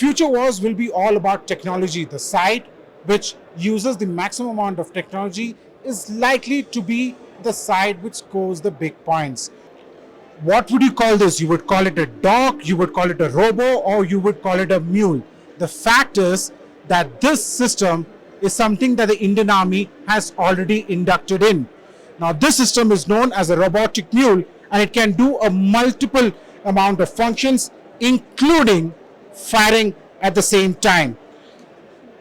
future wars will be all about technology. The side which uses the maximum amount of technology is likely to be the side which scores the big points. What would you call this? You would call it a dog, you would call it a robo, or you would call it a mule. The fact is that this system is something that the Indian Army has already inducted in. Now, this system is known as a robotic mule, and it can do a multiple amount of functions, including firing at the same time.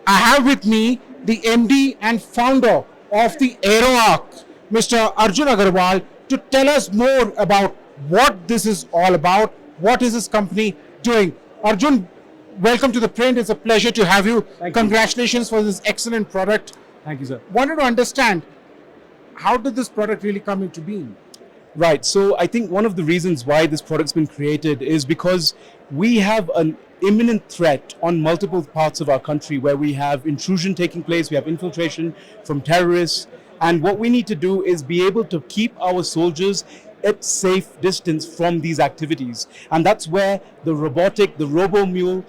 I have with me the MD and founder of the AeroArc, Mr. Arjun Agarwal, to tell us more about what this is all about, what is this company doing. Arjun, welcome to ThePrint. It's a pleasure to have you. Congratulations for this excellent product. Thank you, sir. Wanted to understand, how did this product really come into being? Right. So I think one of the reasons why this product's been created is because we have an imminent threat on multiple parts of our country where we have intrusion taking place, we have infiltration from terrorists, and what we need to do is be able to keep our soldiers at safe distance from these activities. And that's where the robotic, the robo mule,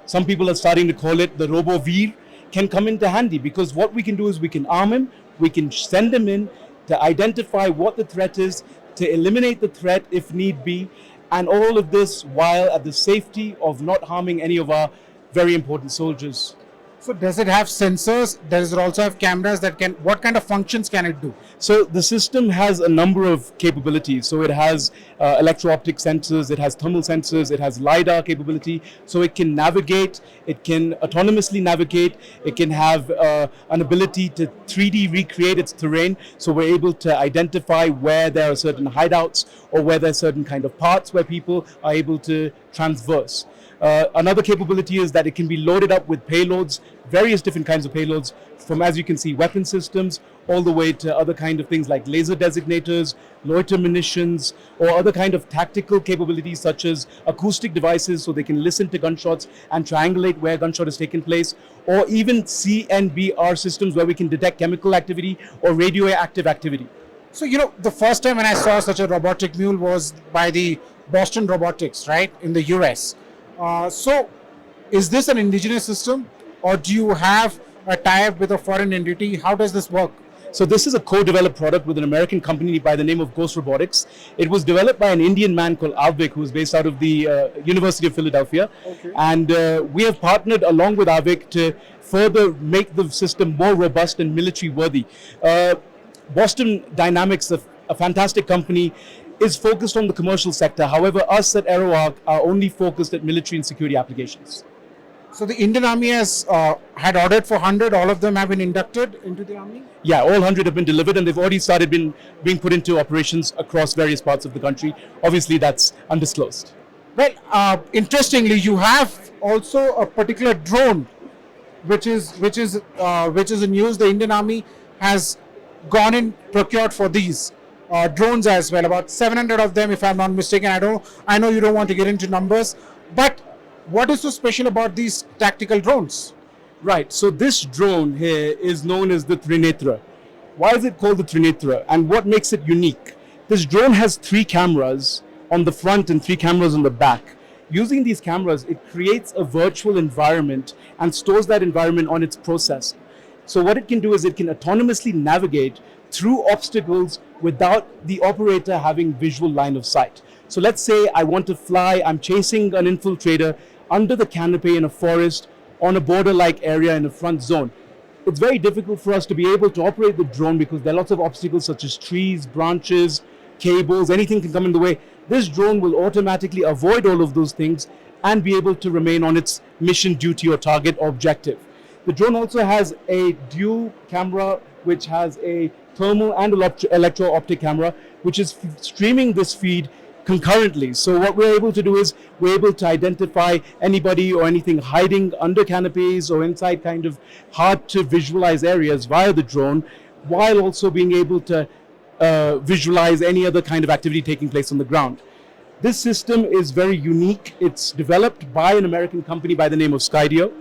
some people are starting to call it the robo veer, can come into handy, because what we can do is we can arm him, we can send him in to identify what the threat is, to eliminate the threat if need be, and all of this while at the safety of not harming any of our very important soldiers. So does it have sensors? Does it also have cameras that can, what kind of functions can it do? So the system has a number of capabilities. So it has electro-optic sensors, it has thermal sensors, it has LiDAR capability. So it can navigate, it can autonomously navigate, it can have an ability to 3D recreate its terrain. So we're able to identify where there are certain hideouts or where there are certain kind of parts where people are able to transverse. Another capability is that it can be loaded up with payloads, various different kinds of payloads, from, as you can see, weapon systems, all the way to other kind of things like laser designators, loiter munitions, or other kind of tactical capabilities such as acoustic devices, so they can listen to gunshots and triangulate where gunshot has taken place, or even CNBR systems where we can detect chemical activity or radioactive activity. So, the first time when I saw such a robotic mule was by the Boston Robotics, right, in the US. So, is this an indigenous system, or do you have a tie-up with a foreign entity? How does this work? So this is a co-developed product with an American company by the name of Ghost Robotics. It was developed by an Indian man called Avik, who is based out of the University of Philadelphia. Okay. And we have partnered along with Avik to further make the system more robust and military worthy. Boston Dynamics, a fantastic company, is focused on the commercial sector. However, us at AeroArc are only focused at military and security applications. So the Indian Army has had ordered for 100. All of them have been inducted into the Army? Yeah, all 100 have been delivered, and they've already started being put into operations across various parts of the country. Obviously, that's undisclosed. Well, interestingly, you have also a particular drone, which is in use. The Indian Army has gone in procured for these drones as well. About 700 of them, if I'm not mistaken. I know you don't want to get into numbers, but what is so special about these tactical drones? Right. So this drone here is known as the Trinetra. Why is it called the Trinetra, and what makes it unique? This drone has 3 cameras on the front and 3 cameras on the back. Using these cameras, it creates a virtual environment and stores that environment on its processor. So what it can do is it can autonomously navigate through obstacles without the operator having visual line of sight. So let's say I want to fly, I'm chasing an infiltrator under the canopy in a forest on a border-like area in a front zone. It's very difficult for us to be able to operate the drone because there are lots of obstacles such as trees, branches, cables, anything can come in the way. This drone will automatically avoid all of those things and be able to remain on its mission, duty, or target objective. The drone also has a dual camera which has a thermal and electro-optic camera which is streaming this feed concurrently. So what we're able to do is we're able to identify anybody or anything hiding under canopies or inside kind of hard to visualize areas via the drone, while also being able to visualize any other kind of activity taking place on the ground. This system is very unique. It's developed by an American company by the name of Skydio.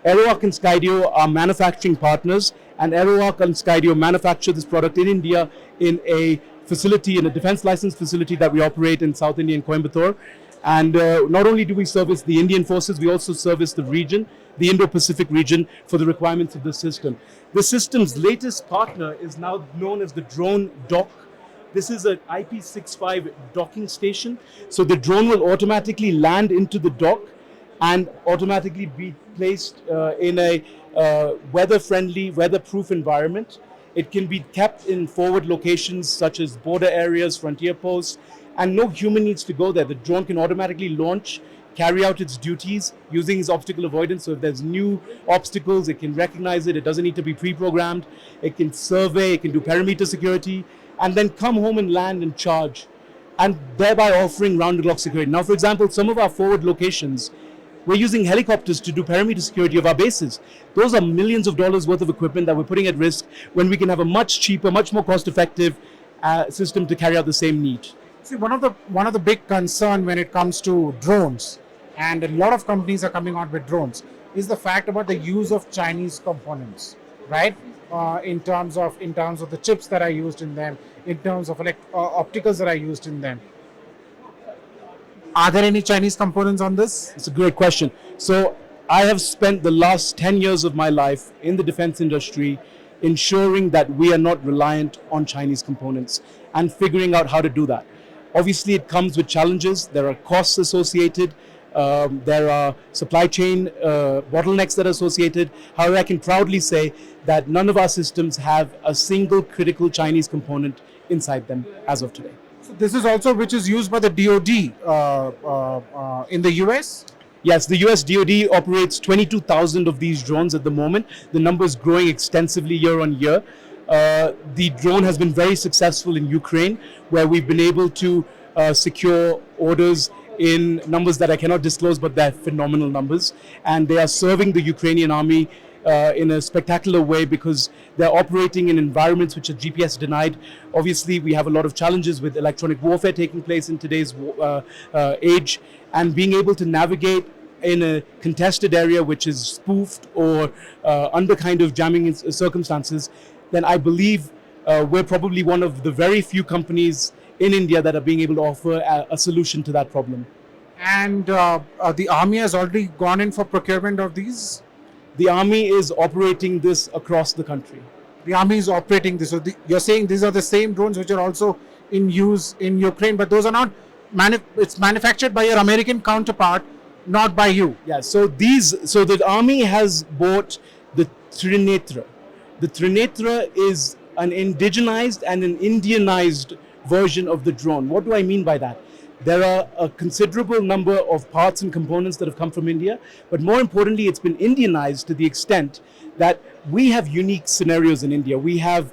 AeroArc and Skydio are manufacturing partners, and AeroArc and Skydio manufacture this product in India in a facility, in a defense license facility that we operate in South India in Coimbatore. And not only do we service the Indian forces, we also service the region, the Indo-Pacific region, for the requirements of the system. The system's latest partner is now known as the drone dock. This is an IP65 docking station. So the drone will automatically land into the dock and automatically be placed in a weather-friendly, weather-proof environment. It can be kept in forward locations such as border areas, frontier posts, and no human needs to go there. The drone can automatically launch, carry out its duties using its obstacle avoidance. So if there's new obstacles, it can recognize it. It doesn't need to be pre-programmed. It can survey, it can do perimeter security, and then come home and land and charge, and thereby offering round-the-clock security. Now, for example, some of our forward locations, we're using helicopters to do perimeter security of our bases. Those are millions of dollars worth of equipment that we're putting at risk when we can have a much cheaper, much more cost-effective system to carry out the same need. See, one of the big concern when it comes to drones, and a lot of companies are coming out with drones, is the fact about the use of Chinese components, right? In terms of the chips that are used in them, in terms of opticals that are used in them. Are there any Chinese components on this? It's a great question. So I have spent the last 10 years of my life in the defense industry ensuring that we are not reliant on Chinese components and figuring out how to do that. Obviously, it comes with challenges. There are costs associated. There are supply chain bottlenecks that are associated. However, I can proudly say that none of our systems have a single critical Chinese component inside them as of today. So this is also which is used by the DoD in the US? Yes, the US DoD operates 22,000 of these drones at the moment. The number is growing extensively year on year. The drone has been very successful in Ukraine, where we've been able to secure orders in numbers that I cannot disclose, but they're phenomenal numbers. And they are serving the Ukrainian army in a spectacular way because they're operating in environments which are GPS denied. Obviously, we have a lot of challenges with electronic warfare taking place in today's age, and being able to navigate in a contested area which is spoofed or under kind of jamming circumstances, then I believe we're probably one of the very few companies in India that are being able to offer a solution to that problem. And the army has already gone in for procurement of these? The army is operating this across the country. The army is operating this. So you're saying these are the same drones which are also in use in Ukraine, but those are not, it's manufactured by your American counterpart, not by you. Yeah, so the army has bought the Trinetra. The Trinetra is an indigenized and an Indianized version of the drone. What do I mean by that? There are a considerable number of parts and components that have come from India, but more importantly, it's been Indianized to the extent that we have unique scenarios in India. We have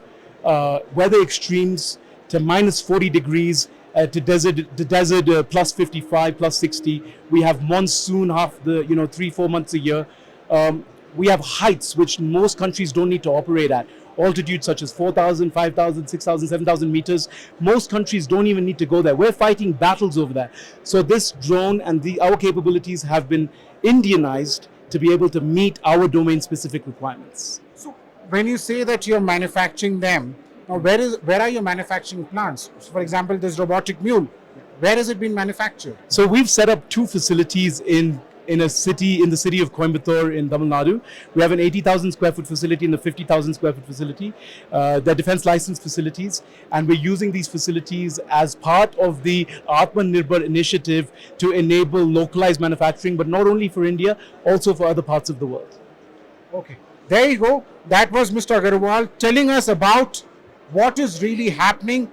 weather extremes to minus 40 degrees, to desert plus 55, plus 60. We have monsoon half the 3-4 months a year. We have heights which most countries don't need to operate at. Altitudes such as 4,000, 5,000, 6,000, 7,000 meters. Most countries don't even need to go there. We're fighting battles over there. So this drone and our capabilities have been Indianized to be able to meet our domain-specific requirements. So when you say that you're manufacturing them, now where are your manufacturing plants? So for example, this robotic mule, where has it been manufactured? So we've set up 2 facilities in the city of Coimbatore in Tamil Nadu. We have an 80,000 square foot facility and a 50,000 square foot facility. They're defense licensed facilities, and we're using these facilities as part of the Atmanirbhar initiative to enable localized manufacturing, but not only for India, also for other parts of the world. Okay, there you go. That was Mr. Agarwal telling us about what is really happening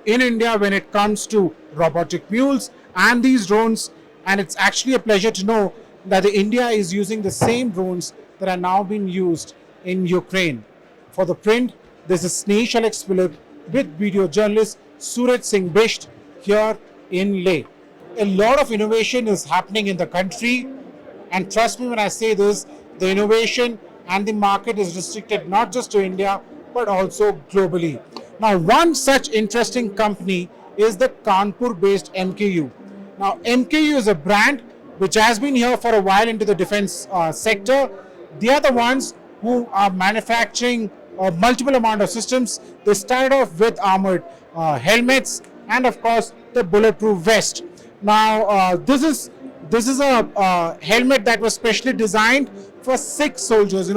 in India when it comes to robotic mules and these drones. And it's actually a pleasure to know that India is using the same drones that are now being used in Ukraine. For the print, this is Snehesh with video journalist Suraj Singh Bisht here in Leh. A lot of innovation is happening in the country, and trust me when I say this, the innovation and the market is restricted not just to India but also globally. Now, one such interesting company is the Kanpur-based MKU. Now, MKU is a brand which has been here for a while into the defense sector. They are the ones who are manufacturing a multiple amount of systems. They started off with armored helmets and, of course, the bulletproof vest. Now, this is a helmet that was specially designed for Sikh soldiers.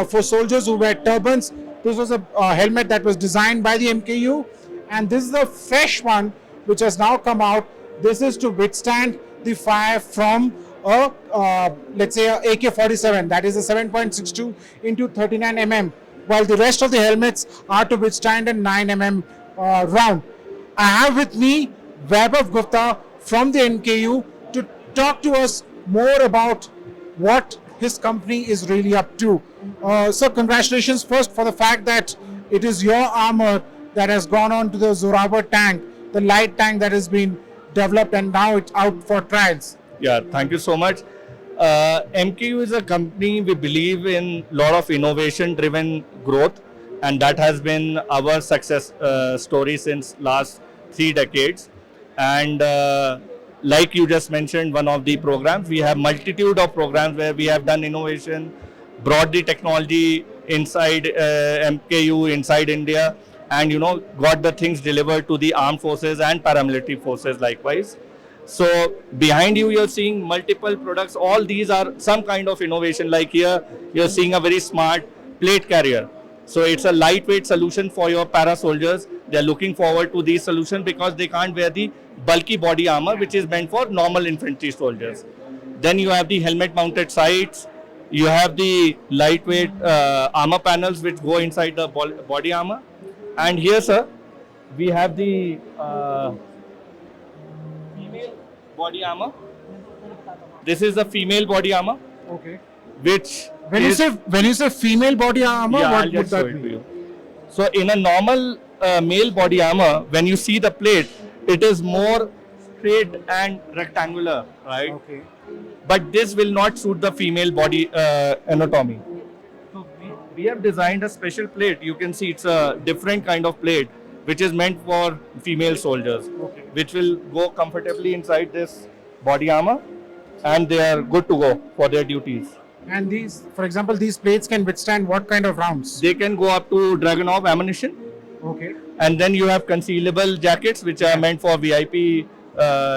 For soldiers who wear turbans. This was a helmet that was designed by the MKU, and this is the fresh one which has now come out. This is to withstand the fire from a let's say a AK-47, that is a 7.62 into 39 mm, while the rest of the helmets are to withstand a 9 mm round. I have with me Vaibhav Gupta from the NKU to talk to us more about what his company is really up to. So congratulations first for the fact that it is your armor that has gone on to the Zorawar tank, the light tank that has been developed and now it's out for trials. Yeah, thank you so much. MKU is a company, we believe in a lot of innovation driven growth, and that has been our success story since last 3 decades. And like you just mentioned, one of the programs, we have multitude of programs where we have done innovation, brought the technology inside MKU, inside India, and got the things delivered to the armed forces and paramilitary forces likewise. So behind you, you're seeing multiple products. All these are some kind of innovation. Like here, you're seeing a very smart plate carrier. So it's a lightweight solution for your para soldiers. They're looking forward to these solutions because they can't wear the bulky body armor, which is meant for normal infantry soldiers. Then you have the helmet mounted sights. You have the lightweight armor panels which go inside the body armor. And here, sir, we have the female body armor. This is the female body armor, Okay. which When you say female body armor, yeah, what I'll would just show that it to be? you. So in a normal male body armor, when you see the plate, it is more straight and rectangular, right? Okay. But this will not suit the female body anatomy. So we have designed a special plate. You can see it's a different kind of plate, which is meant for female soldiers, Okay. which will go comfortably inside this body armor, and they are good to go for their duties. And these, for example, these plates can withstand what kind of rounds? They can go up to Dragunov ammunition. Okay. And then you have concealable jackets, which are meant for VIP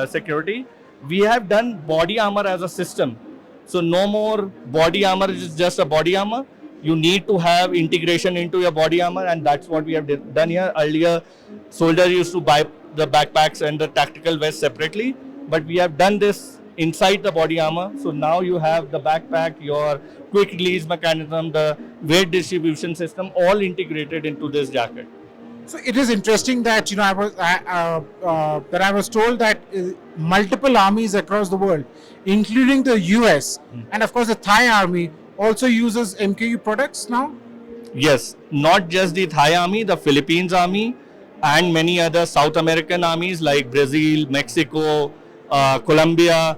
security. We have done body armor as a system. So no more body armor is just a body armor. You need to have integration into your body armor, and that's what we have done here. Earlier, soldiers used to buy the backpacks and the tactical vest separately, but we have done this inside the body armor. So now you have the backpack, your quick release mechanism, the weight distribution system, all integrated into this jacket. So it is interesting that I was told that multiple armies across the world, including the US and of course the Thai army, also uses MKU products now. Yes, not just the Thai army, the Philippines army, and many other South American armies like Brazil, Mexico, Colombia.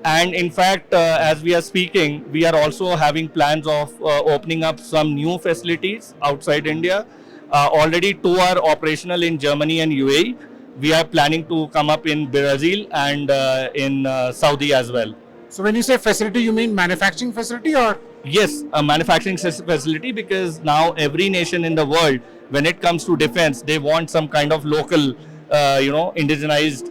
And in fact, as we are speaking, we are also having plans of opening up some new facilities outside India. Already 2 are operational in Germany and UAE. We are planning to come up in Brazil and in Saudi as well. So when you say facility, you mean manufacturing facility or? Yes, a manufacturing facility, because now every nation in the world, when it comes to defense, they want some kind of local, indigenized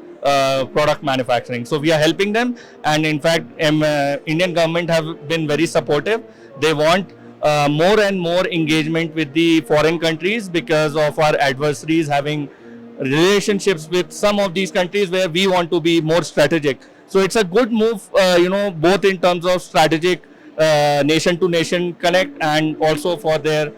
product manufacturing. So we are helping them, and in fact, Indian government have been very supportive. They want more and more engagement with the foreign countries because of our adversaries having relationships with some of these countries where we want to be more strategic. So it's a good move, both in terms of strategic nation to nation connect and also for their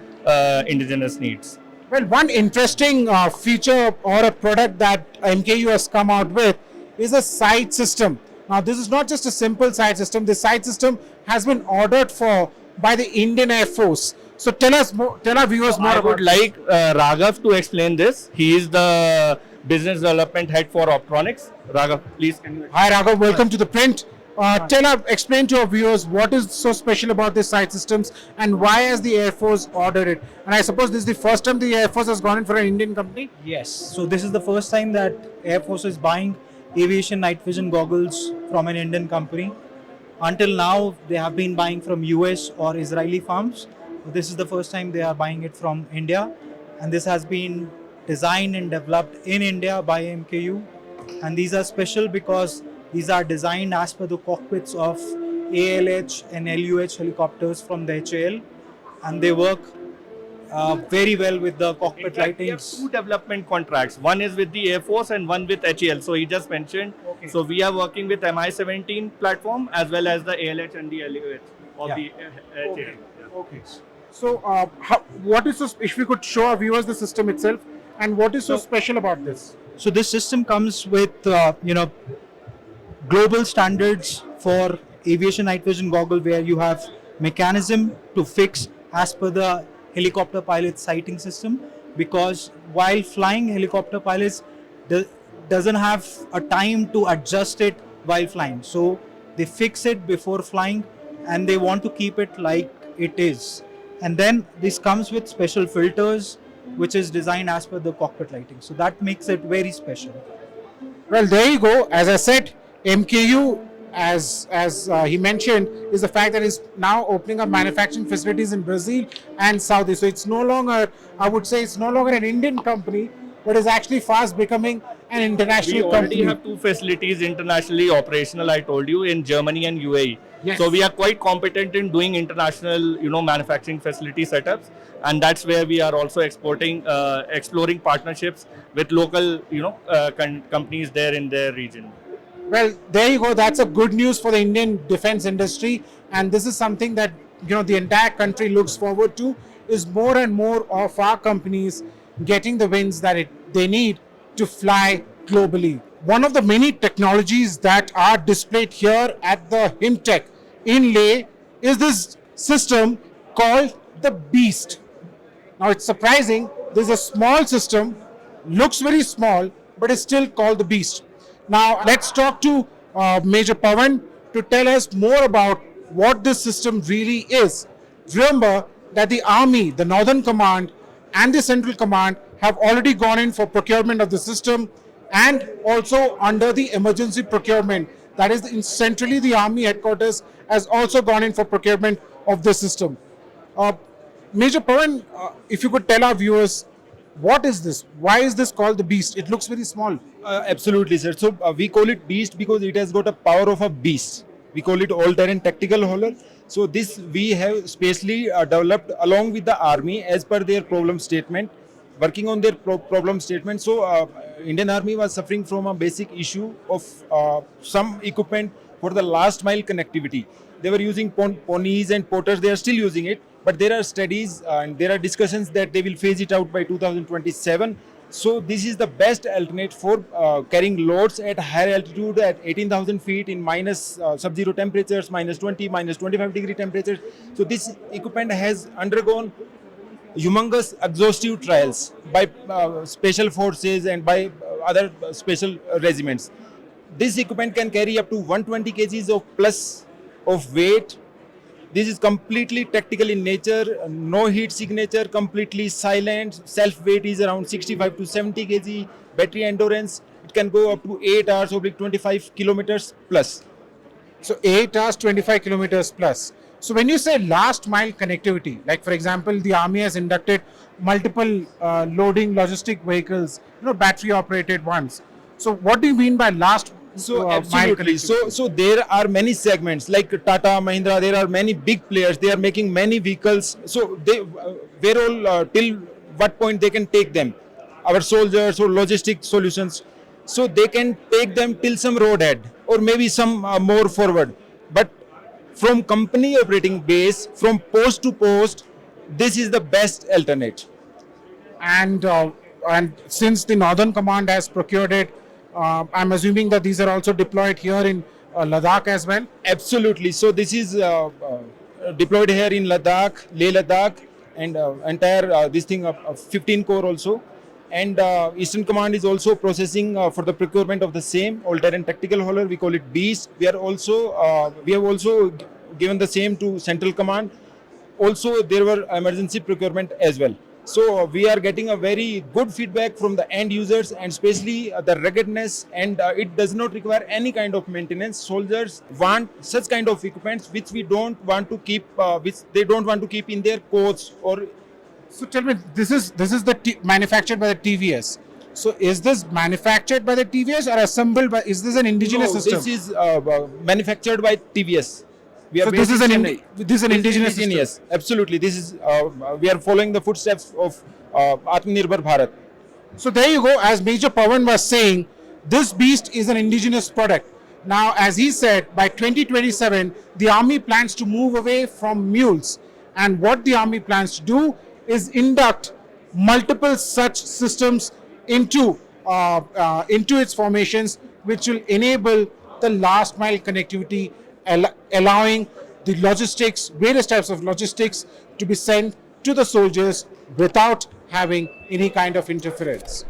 indigenous needs. Well, one interesting feature or a product that MKU has come out with is a sight system. Now, this is not just a simple sight system. The sight system has been ordered for by the Indian Air Force. So tell our viewers more I about would like Raghav to explain this. He is the business development head for Optronics. Raghav, please. Can you Hi Raghav, welcome to ThePrint. Explain to our viewers what is so special about this sight systems and why has the Air Force ordered it? And I suppose this is the first time the Air Force has gone in for an Indian company? Yes, so this is the first time that Air Force is buying aviation night vision goggles from an Indian company. Until now, they have been buying from US or Israeli firms. This is the first time they are buying it from India, and this has been designed and developed in India by MKU and these are special because these are designed as per the cockpits of ALH and LUH helicopters from the HAL, and they work very well with the In cockpit fact, we have lightings. two development contracts. One is with the Air Force and one with HAL. So he just mentioned. Okay. So we are working with Mi-17 platform as well as the ALH and the LUH of Yeah. the HAL. Okay. Yeah. Okay. So, what is so? If we could show our viewers the system itself, and what is so special about this? So this system comes with global standards for aviation night vision goggle, where you have mechanism to fix as per the helicopter pilot sighting system, because while flying, helicopter pilots doesn't have a time to adjust it while flying, so they fix it before flying and they want to keep it like it is. And then this comes with special filters which is designed as per the cockpit lighting, so that makes it very special. Well, there you go. As I said, MKU, as he mentioned, is the fact that it's now opening up manufacturing facilities in Brazil and Saudi. So it's no longer, I would say, it's no longer an Indian company, but is actually fast becoming an international We already company. have two facilities internationally operational, I told you, in Germany and UAE. Yes. So we are quite competent in doing international, manufacturing facility setups, and that's where we are also exploring partnerships with local, companies there in their region. Well, there you go. That's a good news for the Indian defense industry, and this is something that the entire country looks forward to. Is more and more of our companies getting the wins that they need to fly globally. One of the many technologies that are displayed here at the HIMTech in Leh is this system called the Beast. Now it's surprising. This is a small system, looks very small, but is still called the Beast. Now let's talk to Major Pawan to tell us more about what this system really is. Remember that the Army, the Northern Command, and the Central Command have already gone in for procurement of the system, and also under the emergency procurement. That is, centrally, the Army headquarters has also gone in for procurement of the system. Major Pawan, if you could tell our viewers, what is this? Why is this called the Beast? It looks very small. Absolutely, sir. So we call it beast because it has got a power of a beast. We call it all-terrain tactical hauler. So this we have specially developed along with the army as per their problem statement, working on their problem statement. So Indian Army was suffering from a basic issue of some equipment for the last mile connectivity. They were using ponies and porters. They are still using it, but there are studies and there are discussions that they will phase it out by 2027. So this is the best alternate for carrying loads at higher altitude at 18,000 feet in minus sub-zero temperatures, minus 20, minus 25 degree temperatures. So this equipment has undergone humongous exhaustive trials by special forces and by other special regiments. This equipment can carry up to 120 kgs of plus of weight. This is completely tactical in nature, no heat signature, completely silent. Self weight is around 65 to 70 kg. Battery endurance, it can go up to 8 hours, oblique 25 kilometers plus. So 8 hours, 25 kilometers plus. So when you say last mile connectivity, like for example, the Army has inducted multiple loading logistic vehicles, battery operated ones. So what do you mean by last So mile absolutely. connectivity? So there are many segments like Tata, Mahindra. There are many big players. They are making many vehicles. So they, where all till what point they can take them? Our soldiers or logistic solutions. So they can take them till some roadhead or maybe some more forward. But from company operating base, from post to post, this is the best alternate. And since the Northern Command has procured it, I'm assuming that these are also deployed here in Ladakh as well. Absolutely. So this is deployed here in Ladakh, Leh Ladakh, and entire this thing 15 core also. And Eastern Command is also processing for the procurement of the same all-terrain tactical hauler. We call it Beast. We have also given the same to Central Command. Also, there were emergency procurement as well. So we are getting a very good feedback from the end users, and especially the ruggedness, and it does not require any kind of maintenance. Soldiers want such kind of equipments which we don't want to keep, which they don't want to keep in their coats or. So tell me, this is manufactured by the TVS. So is this manufactured by the TVS or assembled by? Is this an indigenous No, system? this is manufactured by TVS. We are So this based is in an Chennai. this is an indigenous system. Yes, absolutely. This is we are following the footsteps of Atmanirbhar Bharat. So there you go. As Major Pawan was saying, this beast is an indigenous product. Now, as he said, by 2027, the army plans to move away from mules. And what the army plans to do is induct multiple such systems into its formations, which will enable the last mile connectivity, allowing the logistics, various types of logistics, to be sent to the soldiers without having any kind of interference.